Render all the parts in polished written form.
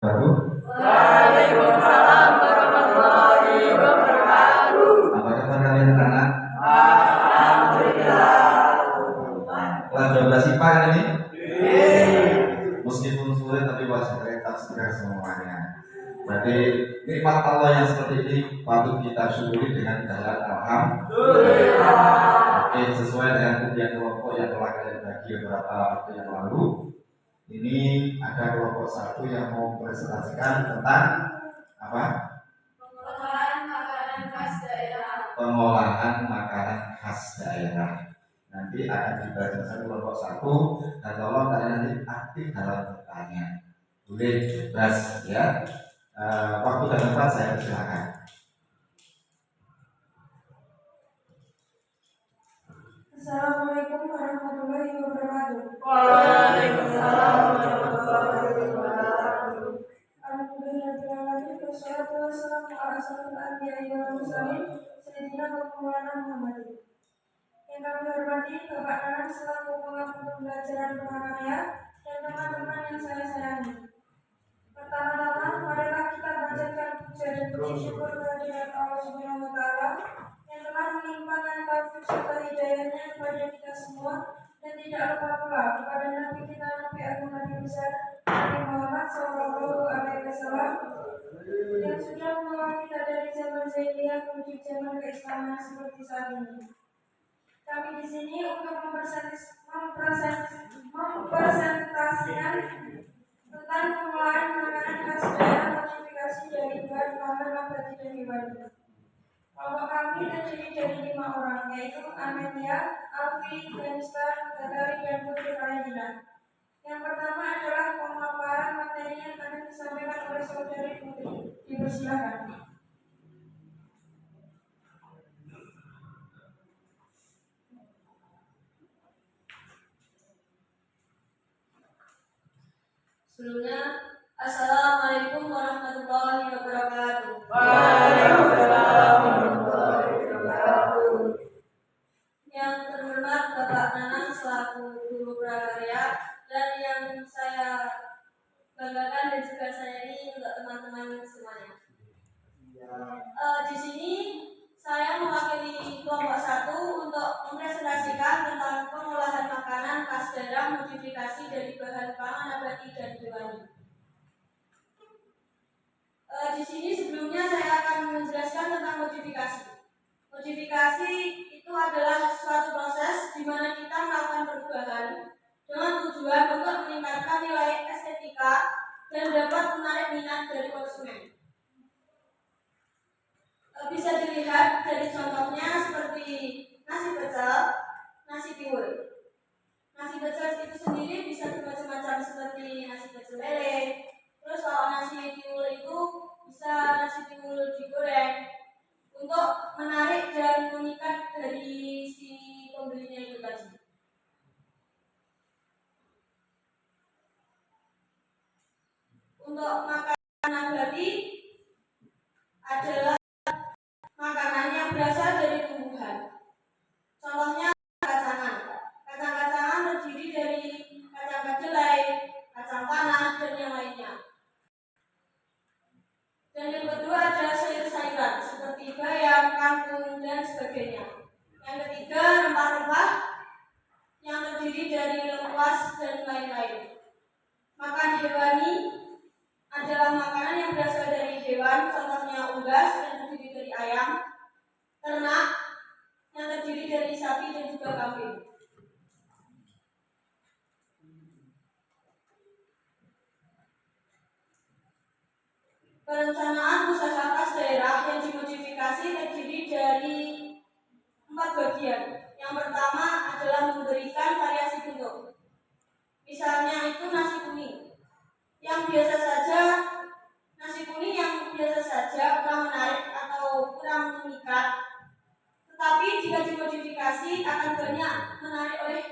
Waalaikumsalam warahmatullahi wabarakatuh. Apa kabar kalian anak? Alhamdulillah. Kelas 12 IPA kan ini? Meskipun sulit tapi kita segera semuanya. Berarti nikmat Allah yang seperti ini patut kita syukuri dengan jalan alhamdulillah. Oke, sesuai dengan ujian kelompok yang telah kalian bagi beberapa waktu yang lalu. Ini ada kelompok satu yang mau presentasikan tentang apa? Pengolahan makanan khas daerah. Pengolahan makanan khas daerah. Nanti akan dibacakan kelompok satu dan tolong kalian nanti aktif dalam bertanya. Boleh bebas ya. Waktu dan tempat saya persilakan. Assalamualaikum warahmatullahi wabarakatuh. Waalaikumsalam warahmatullahi wabarakatuh. Alhamdulillahirrahmanirrahim. Wassalatu wassalamu ala asyrofil anbiya'i wal mursalin sayyidina wa maulana Muhammadin. Yang kami hormati Bapak Nanang selaku pengampu pembelajaran prakarya dan teman-teman yang saya sayangi. Pertama-tama, marilah kita panjatkan puja dan puji syukur kehadirat Allah Subhanahu wa Ta'ala yang telah melimpahkan taufik serta hidayahnya kepada kita semua, dan tidak lupa pula kepada Nabi kita Nabi Agung Nabi besar Nabi Muhammad SAW yang sudah membawa kita dari zaman jahiliyah menuju zaman keislaman seperti saat ini. Kami di sini untuk mempresentasikan tentang pengolahan makanan khas daerah modifikasi dari bahan pangan nabati dan hewani. Kelompok kami terdiri dari 5 orang, yaitu Amelia, Alfi, Fenstar, Gatari, dan Putri Kalendina. Yang pertama adalah pemaparan materi yang akan disampaikan oleh saudari Putri. Dipersilakan. Sebelumnya, Assalamualaikum warahmatullahi wabarakatuh. Waalaikumsalam warahmatullahi wabarakatuh. Yang terhormat Bapak Nanang selaku guru prakarya, dan yang saya banggakan dan juga sayangi untuk teman-teman semuanya. Di sini saya mewakili kelompok 1 untuk mempresentasikan tentang pengolahan makanan khas daerah modifikasi dari bahan pangan nabati dan hewani. Di sini sebelumnya saya akan menjelaskan tentang modifikasi. Modifikasi itu adalah suatu proses di mana kita melakukan perubahan dengan tujuan untuk meningkatkan nilai estetika dan dapat menarik minat dari konsumen. Bisa dilihat dari contohnya seperti nasi pecel, nasi tiwul. Nasi pecel itu sendiri bisa bermacam-macam seperti nasi pecel lele. Terus kalau nasi tiwul itu bisa nasi tiwul digoreng untuk menarik dan mengikat dari si pembelinya itu tadi. Untuk makanan nabati adalah makanan yang berasal dari tumbuhan. Contohnya kacangan. Kacang-kacangan terdiri dari kacang kedelai, kacang tanah, dan yang lainnya. Dan yang kedua adalah sayur-sayuran seperti bayam, kangkung, dan sebagainya. Yang ketiga rempah-rempah yang terdiri dari lengkuas dan lain-lain. Makan hewani adalah makanan yang berasal dari hewan, contohnya unggas yang terdiri dari ayam, ternak yang terdiri dari sapi dan juga kambing. Perencanaan usaha khas daerah yang dimodifikasi terdiri dari 4 bagian. Yang pertama adalah memberikan variasi bentuk. Misalnya itu nasi kuning. Yang biasa saja, nasi kuning yang biasa saja kurang menarik atau kurang mengikat. Tetapi jika dimodifikasi akan banyak menarik oleh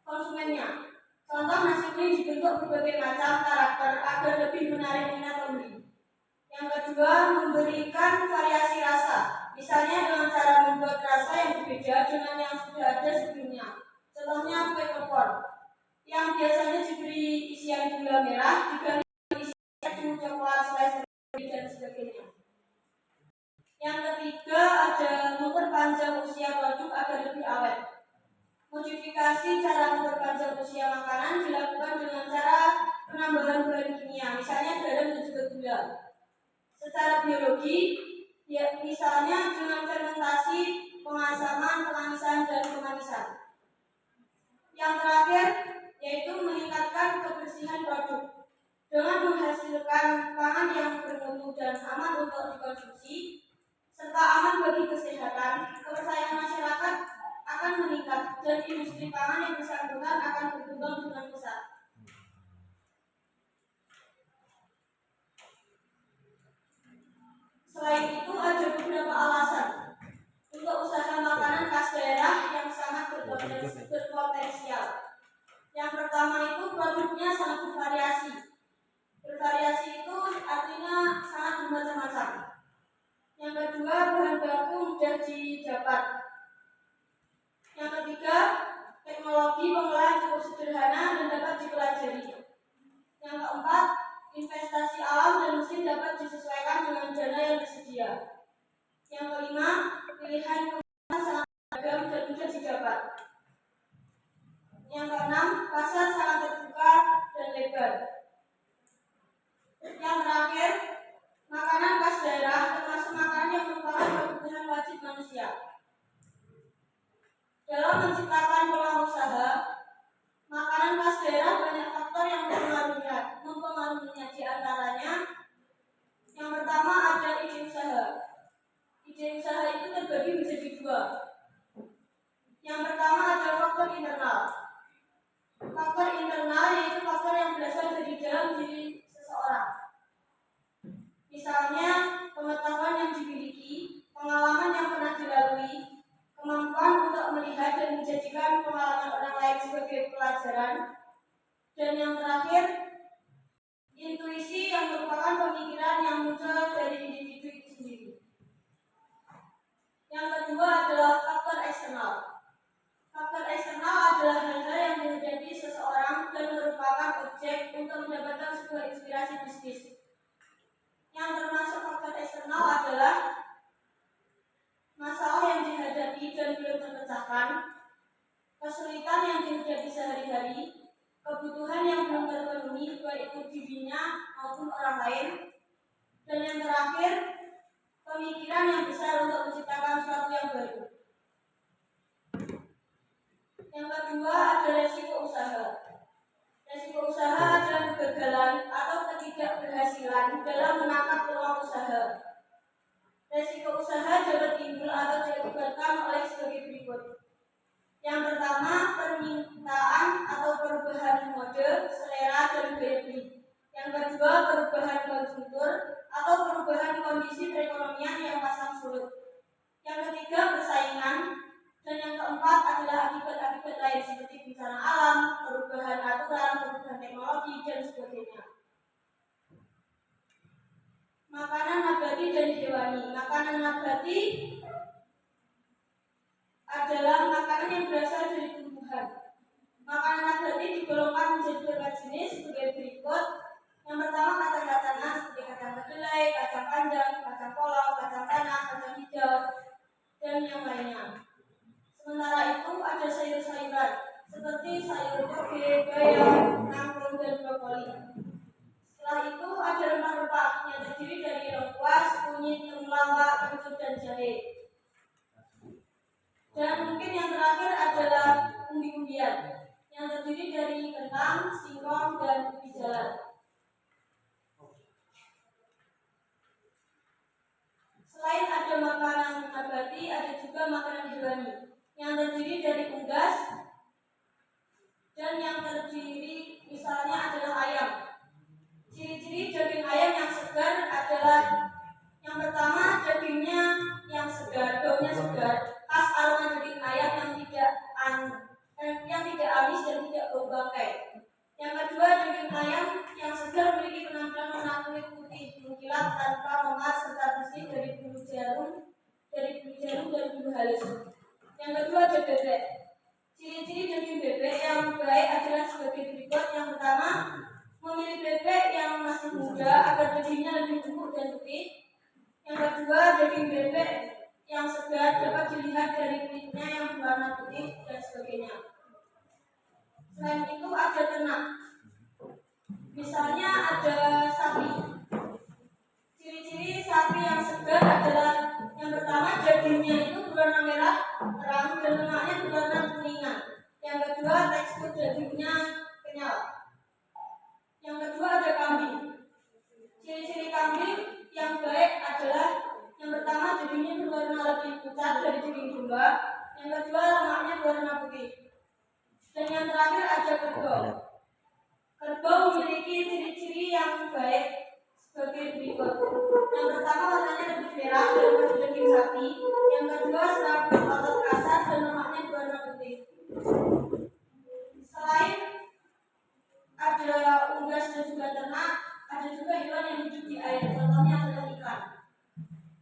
konsumennya. Contoh nasi kuning dibentuk berbagai macam karakter agar lebih menarik minat pembeli. Yang kedua, memberikan variasi rasa. Misalnya dengan cara membuat rasa yang berbeda dengan yang sudah ada sebelumnya. Contohnya kue klepon yang biasanya diberi isian gula merah diganti isian usia produk agar lebih awet. Modifikasi cara memperpanjang usia makanan dilakukan dengan cara penambahan bahan kimia, misalnya garam dan juga gula. Secara biologi, ya, misalnya dengan fermentasi, pengasaman, pengamisan, dan pemanisan. Yang terakhir, yaitu meningkatkan kebersihan produk dengan menghasilkan pangan yang bermutu dan aman untuk dikonsumsi, serta aman bagi kesehatan. Kepercayaan masyarakat akan meningkat dan industri pangan yang bersangkutan akan berkembang dengan pesat. Selain itu, ada beberapa alasan untuk usaha makanan khas daerah yang sangat berpotensial. Yang pertama itu produknya sangat bervariasi. Bervariasi itu artinya sangat bermacam-macam. Yang kedua, bahan baku mudah didapat. Yang ketiga, teknologi pengolahan cukup sederhana dan dapat dipelajari. Yang keempat, investasi alam dan mesin dapat disesuaikan dengan dana yang tersedia. Yang kelima, pilihan pemasaran sangat beragam dan mudah didapat. Yang keenam, pasar sangat terbuka dan lebar. Yang terakhir, makanan khas daerah termasuk makanan yang merupakan kebutuhan wajib manusia. Dalam menciptakan peluang usaha, makanan khas daerah banyak faktor yang mempengaruhinya. Di antaranya, yang pertama ada ide usaha. Ide usaha itu terbagi menjadi dua. Yang pertama ada faktor internal. Faktor internal yaitu faktor yang berasal dari dalam diri seseorang. Misalnya, pengetahuan yang dimiliki, pengalaman yang pernah dilalui, kemampuan untuk melihat dan menjadikan pengalaman orang lain sebagai pelajaran, dan yang terakhir, intuisi yang merupakan pemikiran yang muncul dari individu itu sendiri. Yang kedua adalah faktor eksternal. Faktor eksternal adalah hal-hal yang dihadapi seseorang dan merupakan objek untuk mendapatkan sebuah inspirasi bisnis. Yang termasuk faktor eksternal adalah masalah yang dihadapi dan belum terpecahkan, kesulitan yang dihadapi sehari-hari, kebutuhan yang belum terpenuhi baik itu dirinya maupun orang lain, dan yang terakhir, pemikiran yang besar untuk menciptakan sesuatu yang baru. Yang kedua ada resiko usaha. Resiko usaha adalah kegagalan atau ketidakberhasilan dalam menangkap peluang usaha. Resiko usaha dapat timbul atau diakibatkan oleh sebagai berikut. Yang pertama, permintaan atau perubahan mode, selera, dan gaya beli. Yang kedua, perubahan konjungtur atau perubahan kondisi perekonomian yang pasang surut. Yang ketiga, persaingan. Dan yang keempat adalah akibat-akibat lain seperti bencana alam, perubahan aturan, perubahan teknologi, dan sebagainya. Makanan nabati dan hewani. Makanan nabati adalah makanan yang berasal dari tumbuhan. Makanan nabati digolongkan menjadi beberapa jenis sebagai berikut. Yang pertama, kacang-kacangan seperti kacang kedelai, kacang panjang, kacang polong, kacang tanah, kacang hijau, dan yang lainnya. Sementara itu ada sayur-sayuran seperti sayur toge, bayam, kangkung, dan brokoli. Setelah itu ada rempah-rempah yang terdiri dari lengkuas, kunyit, temulawak, kencur, dan jahe. Dan mungkin yang terakhir adalah umbi-umbian yang terdiri dari kentang, singkong, dan ubi jalar. Selain ada makanan nabati, ada juga makanan hewani yang terdiri dari unggas dan yang terdiri misalnya adalah ayam. Ciri-ciri daging ayam yang segar adalah yang pertama, dagingnya yang segar, baunya segar, khas aroma daging ayam yang tidak amis dan tidak bau bangkai. Yang kedua, daging ayam yang segar memiliki penampilan warna kulit putih mengkilat tanpa memas serta bersih dari bulu jarum dan bulu halus. Yang kedua ada bebek. Ciri-ciri daging bebek yang baik adalah sebagai berikut. Yang pertama, memilih bebek yang masih muda agar dagingnya lebih empuk dan putih. Yang kedua, daging bebek yang segar dapat dilihat dari kulitnya yang berwarna putih dan sebagainya. Selain itu ada ternak, misalnya ada sapi. Ciri-ciri sapi yang segar adalah yang pertama, dagingnya itu berwarna merah terang dan lemaknya berwarna kuningan. Yang kedua, tekstur dagingnya kenyal. Yang kedua ada kambing. Ciri-ciri kambing yang baik adalah yang pertama, dagingnya berwarna lebih pucat dari daging domba. Yang kedua, lemaknya berwarna putih. Dan yang terakhir ada kerbau. Kerbau memiliki ciri-ciri yang baik sebagai berikut. Yang pertama, warnanya lebih merah daripada daging sapi. Yang kedua, serabut otot kasar dan lemaknya berwarna putih. Selain ada unggas dan juga ternak, ada juga hewan yang hidup di air. Contohnya adalah ikan.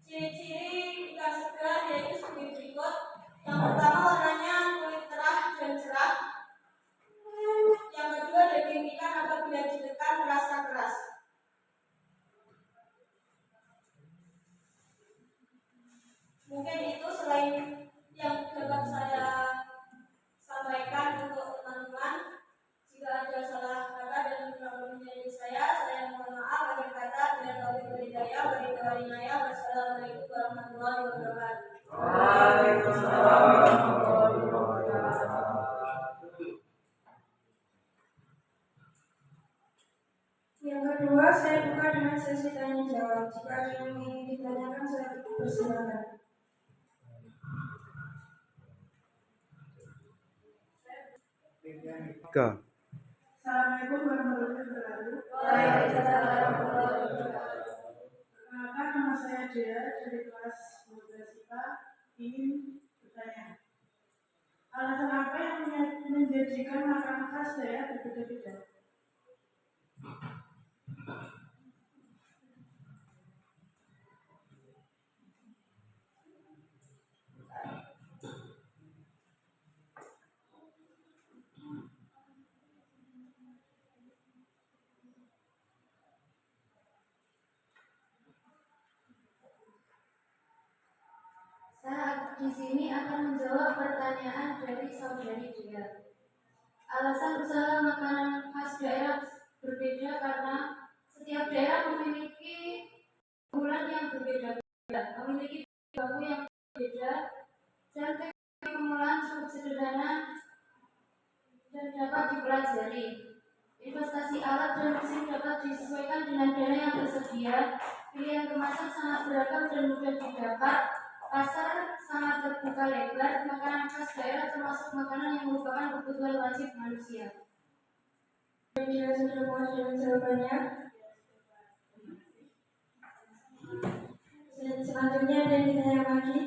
Ciri-ciri ikan segar yaitu sebagai berikut. Yang pertama, warnanya kulit terang dan cerah. Yang kedua, daging ikan apabila ditekan terasa keras. Mungkin itu selain yang dapat saya sampaikan untuk teman-teman. Jika ada salah kata dan kurang lebihnya dari saya mohon maaf. Akhir kata, bila taufiq wal hidayah, wassalamualaikum warahmatullahi wabarakatuh. Waalaikumsalam warahmatullahi wabarakatuh. Yang kedua, saya buka dengan sesi tanya jawab. Jika ada yang ingin ditanyakan, saya persilakan. Assalamualaikum warahmatullahi wabarakatuh. Waalaikumsalam warahmatullahi wabarakatuh. Perkenalkan, nama saya Dea dari kelas 12 IPA. Ingin bertanya, alasan apa yang menjadikan makanan khas daerah berbeda-beda? Saya di sini akan menjawab pertanyaan dari saudari Dea. Alasan usaha makanan khas daerah berbeda karena setiap daerah memiliki unggulan yang berbeda-beda, memiliki baku yang berbeda, dan teknik pengolahan cukup sederhana dan dapat dipelajari. Investasi alat dan mesin dapat disesuaikan dengan dana yang tersedia. Pilihan kemasan sangat beragam dan mudah didapat. Pasar sangat terbuka lebar. Makanan khas daerah termasuk makanan yang merupakan kebutuhan wajib manusia. Jika sudah puas dengan jawabannya, selanjutnya ada yang ditanya lagi.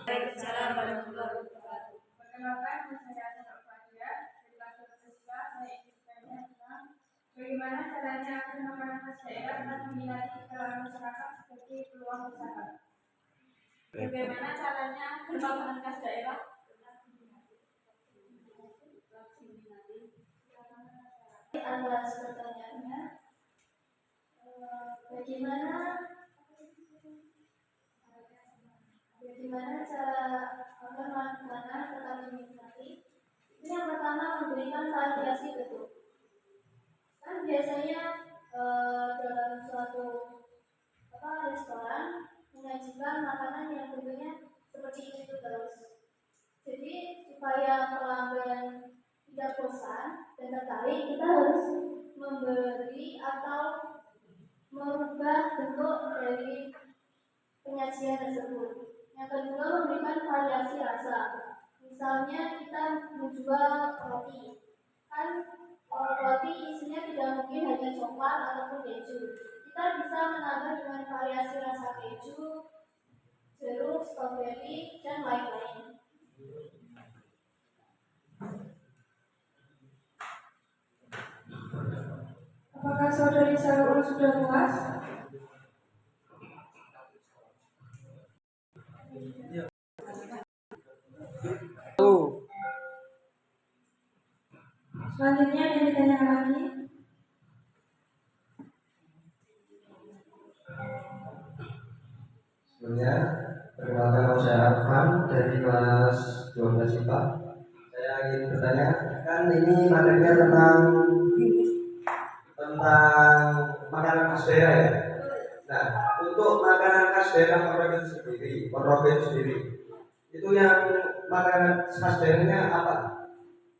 Waalaikumsalam warahmatullahi wabarakatuh. Perkenalkan, saya Asal Fadia dari kelas 12 IPA. Saya ingin bertanya tentang bagaimana caranya agar makanan khas daerah dapat meminati kalangan masyarakat seperti peluang usaha. Bagaimana caranya makanan khas daerah? Atas pertanyaannya, bagaimana cara agar makanan tetap dinikmati? Itu yang pertama, memberikan variasi bentuk. Kan biasanya dalam suatu restoran menyajikan makanan yang bentuknya seperti itu terus. Jadi supaya pelanggan tidak bosan dan tertarik, kita harus memberi atau merubah bentuk dari penyajian tersebut. Yang kedua, memberikan variasi rasa. Misalnya kita menjual roti, kan roti isinya tidak mungkin hanya coklat ataupun keju. Kita bisa menambah dengan variasi rasa keju, jeruk, stroberi, dan lain-lain. Apakah saudari Sarul sudah puas? Selanjutnya yang ditanya lagi. Sebelumnya, perkenalkan nama saya Arfan dari kelas 12 IPA. Saya ingin bertanya, kan ini materinya tentang makanan khas daerah ya. Nah, untuk makanan khas daerah Ponorogo itu sendiri, itu yang makanan khas daerahnya apa?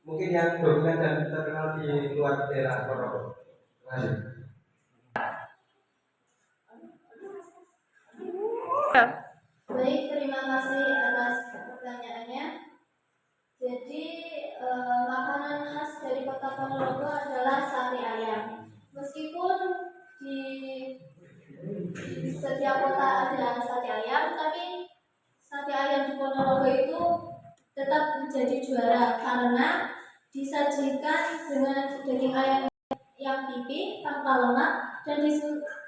Mungkin yang dominan dan terkenal di luar daerah Ponorogo. Terima kasih. Baik, terima kasih atas pertanyaannya. Jadi, makanan khas dari Kota Ponorogo adalah sate ayam. Meskipun di setiap kota ada sate ayam, tapi sate ayam di Ponorogo itu tetap menjadi juara karena disajikan dengan daging ayam yang pipih tanpa lemak dan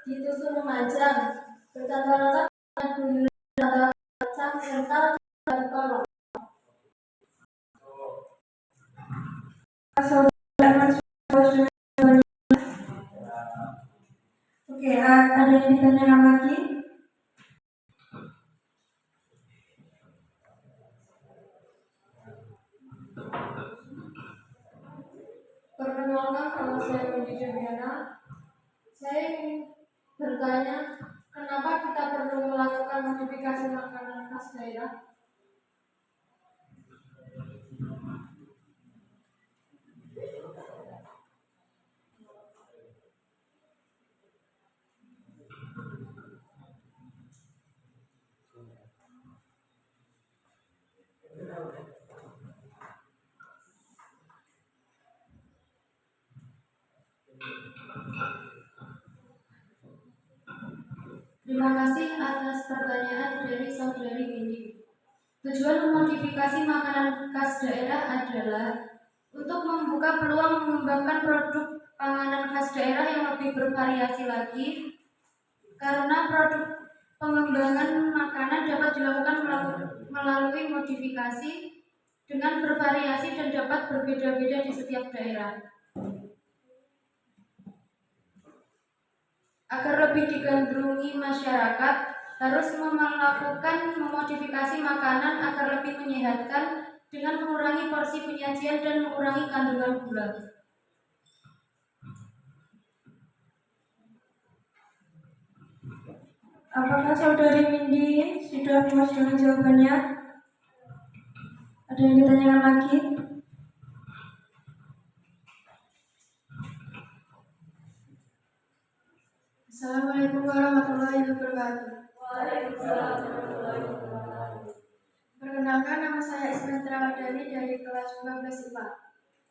ditusuk memajang bertambah lengkap dengan guyuran kacang kental dan kolak. Oke, ada yang ditanyakan lagi? Perkenalkan, nama saya Budi Juliana. Saya ingin bertanya, kenapa kita perlu melakukan modifikasi makanan khas daerah? Terima kasih atas pertanyaan dari saudari Windy. Tujuan memodifikasi makanan khas daerah adalah untuk membuka peluang mengembangkan produk panganan khas daerah yang lebih bervariasi lagi, karena produk pengembangan makanan dapat dilakukan melalui modifikasi dengan bervariasi dan dapat berbeda-beda di setiap daerah. Agar lebih digandrungi masyarakat, harus melakukan memodifikasi makanan agar lebih menyehatkan dengan mengurangi porsi penyajian dan mengurangi kandungan gula. Apakah saudari Windy sudah puas dengan jawabannya? Ada yang ditanyakan lagi? Assalamualaikum warahmatullahi wabarakatuh. Waalaikumsalam warahmatullahi wabarakatuh. Perkenalkan, nama saya Ismail Wadani dari kelas 12 IPA.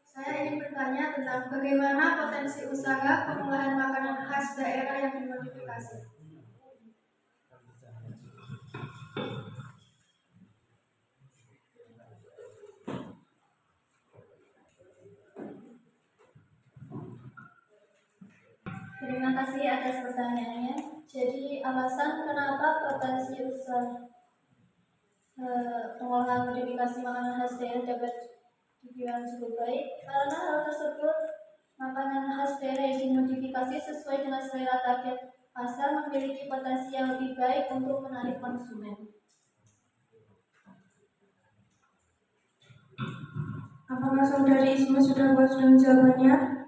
Saya ingin bertanya tentang bagaimana potensi usaha pengolahan makanan khas daerah yang dimodifikasi. Terima kasih atas pertanyaannya. Jadi, alasan kenapa potensi usaha pengolahan modifikasi makanan khas daerah dapat dibilang cukup baik, karena hal tersebut makanan khas daerah yang dimodifikasi sesuai dengan selera target pasar memiliki potensi yang lebih baik untuk menarik konsumen. Apakah saudari Isma sudah puas dengan jawabannya?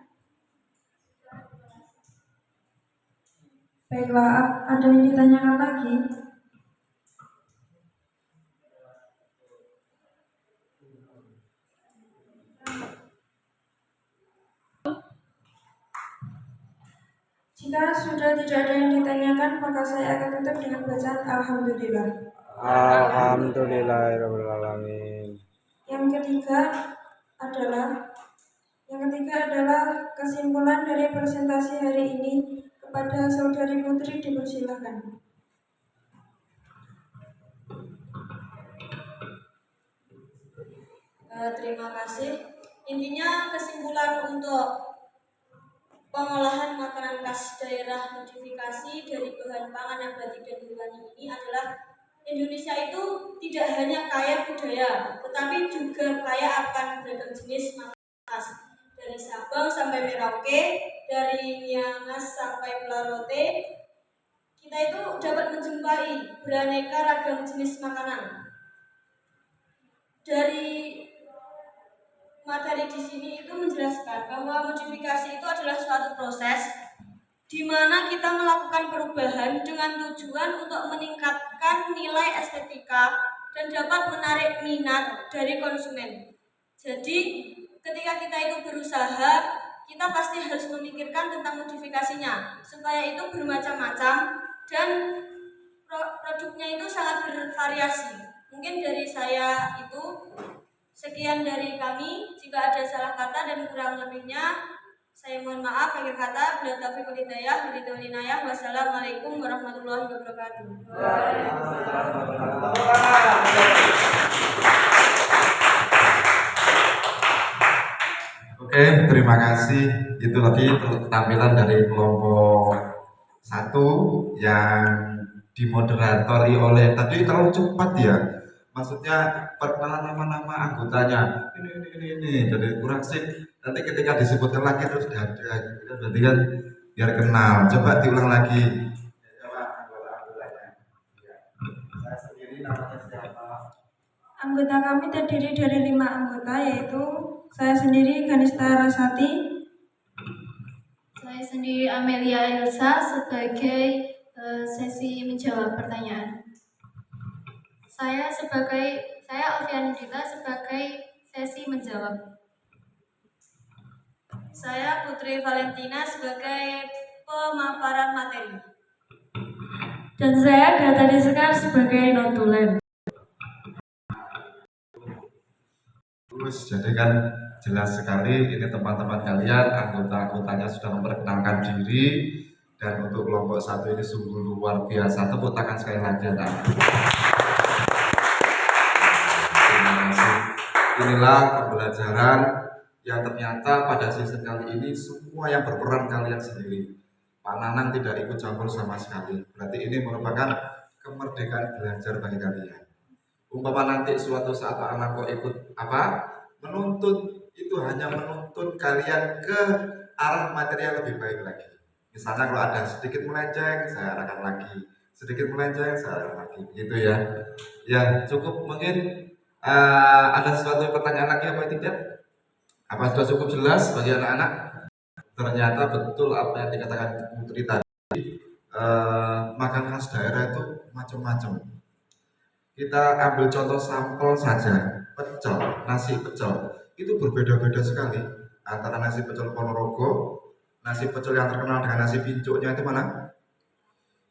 Baiklah, ada yang ditanyakan lagi? Jika sudah tidak ada yang ditanyakan, maka saya akan tutup dengan bacaan Alhamdulillah. Alhamdulillahirrahmanirrahim. Yang ketiga adalah kesimpulan dari presentasi hari ini. Kepada saudari Putri dipersilakan. Terima kasih. Intinya kesimpulan untuk pengolahan makanan khas daerah modifikasi dari bahan pangan nabati dan hewani ini adalah Indonesia itu tidak hanya kaya budaya, tetapi juga kaya akan beragam jenis makanan khas. Dari Sabang sampai Merauke, dari Miangas sampai Pularote, kita itu dapat menjumpai beraneka ragam jenis makanan. Dari materi di sini itu menjelaskan bahwa modifikasi itu adalah suatu proses di mana kita melakukan perubahan dengan tujuan untuk meningkatkan nilai estetika dan dapat menarik minat dari konsumen. Jadi, ketika kita itu berusaha, kita pasti harus memikirkan tentang modifikasinya supaya itu bermacam-macam dan produknya itu sangat bervariasi. Mungkin dari saya itu sekian dari kami. Jika ada salah kata dan kurang lebihnya, saya mohon maaf. Akhir kata, bila taufiq wal hidayah, wassalamualaikum warahmatullahi wabarakatuh. Oke, terima kasih. Itu tadi tampilan dari kelompok 1 yang dimoderatori oleh tadi terlalu cepat ya. Maksudnya perkenalan nama-nama anggotanya ini jadi kurang sip. Nanti ketika disebutkan lagi terus ada gitu. Berarti kan biar kenal. Coba diulang lagi. Coba anggota-anggotanya. Ya. Saya sendiri namanya siapa? Anggota kami terdiri dari 5 anggota, yaitu saya sendiri Ganista Rasati, Saya sendiri Amelia Elsa sebagai sesi menjawab pertanyaan. Saya Alfian Dita sebagai sesi menjawab. Saya Putri Valentina sebagai pemaparan materi. Dan saya Gata Sekar sebagai notulen. Terus jadi kan jelas sekali ini teman-teman kalian anggota-anggotanya sudah memperkenalkan diri, dan untuk kelompok 1 ini sungguh luar biasa. Tepuk tangan sekali lagi ya. Terima kasih. Inilah pembelajaran yang ternyata pada season kali ini semua yang berperan kalian sendiri. Pak Nanang tidak ikut campur sama sekali. Berarti ini merupakan kemerdekaan belajar bagi kalian. Umpama nanti suatu saat Pak Anak kok ikut menuntut, itu hanya menuntut kalian ke arah materi yang lebih baik lagi. Misalnya kalau ada sedikit melenceng, saya arahkan lagi. Sedikit melenceng, saya arahkan lagi. Begitu ya. Ya cukup mungkin ada sesuatu pertanyaan lagi apa tidak? Apa sudah cukup jelas bagi anak-anak? Ternyata betul apa yang dikatakan Putri tadi. Makan khas daerah itu macam-macam. Kita ambil contoh sampel saja, pecel, nasi pecel itu berbeda-beda sekali antara nasi pecel Ponorogo, nasi pecel yang terkenal dengan nasi pincuknya itu mana?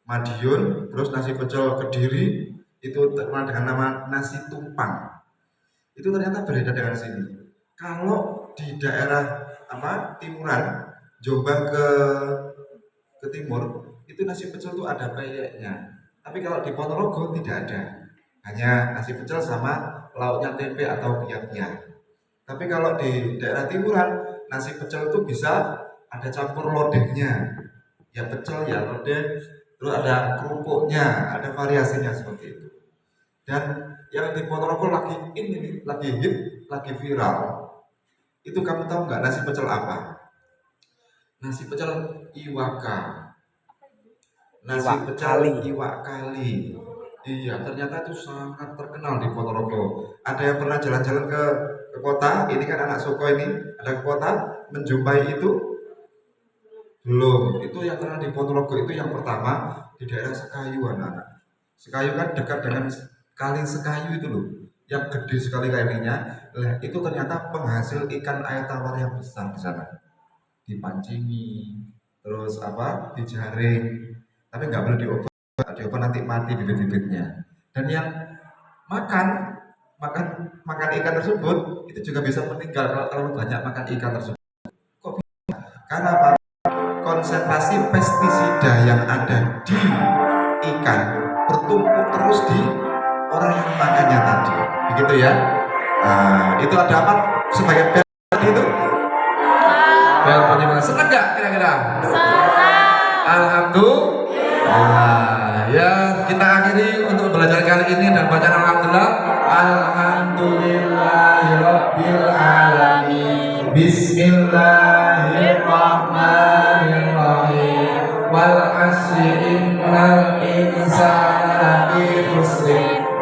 Madiun, terus nasi pecel Kediri itu terkenal dengan nama nasi tumpang. Itu ternyata berbeda dengan sini. Kalau di daerah timuran, Jombang ke timur, itu nasi pecel itu ada peyeknya. Tapi kalau di Ponorogo tidak ada. Hanya nasi pecel sama lauknya tempe atau biak-biak. Tapi kalau di daerah timuran, nasi pecel itu bisa ada campur lodehnya. Ya pecel, ya lodeh, terus ada kerupuknya, ada variasinya seperti itu. Dan yang di Ponorogo lagi hit, lagi viral. Itu kamu tahu nggak nasi pecel apa? Nasi pecel iwaka. Nasi pecel iwak kali. Iya, ternyata itu sangat terkenal di Ponorogo. Ada yang pernah jalan-jalan ke kota? Ini kan anak Soko ini, ada ke kota menjumpai itu? Belum. Itu yang terkenal di Ponorogo itu yang pertama di daerah Sekayu, anak-anak. Sekayu kan dekat dengan Kali Sekayu itu loh, yang gede sekali kalinya. Nah, itu ternyata penghasil ikan air tawar yang besar di sana. Dipancingi, terus dijaring. Tapi nggak boleh dioper nanti mati bibit-bibitnya. Dan yang makan ikan tersebut itu juga bisa meninggal kalau terlalu banyak makan ikan tersebut. Kok bisa? Karena apa? Konsentrasi pestisida yang ada di ikan bertumpuk terus di orang yang makannya tadi. Begitu ya. Itu ada apa sebagai bel tadi itu? Bel penyemangat. Senang nggak kira-kira? Senang. Alhamdulillah. Ya, kita akhiri untuk belajar kali ini dan bacaan alhamdulillah. Alhamdulillahirabbil alamin. Bismillahirrahmanirrahim. wal asri innal insana lafi khusr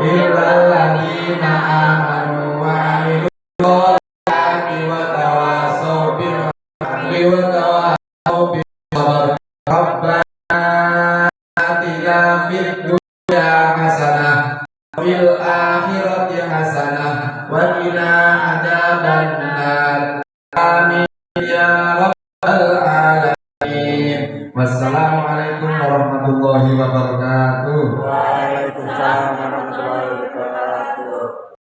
illa alladziina aamanu wa 'amilus sholihati wa tawassaw bil haqqi wa tawassaw bis sabr. Rabbana atina fid dunya hasanah fil akhirati hasanah wa qina adzabannar. Amin ya rabbal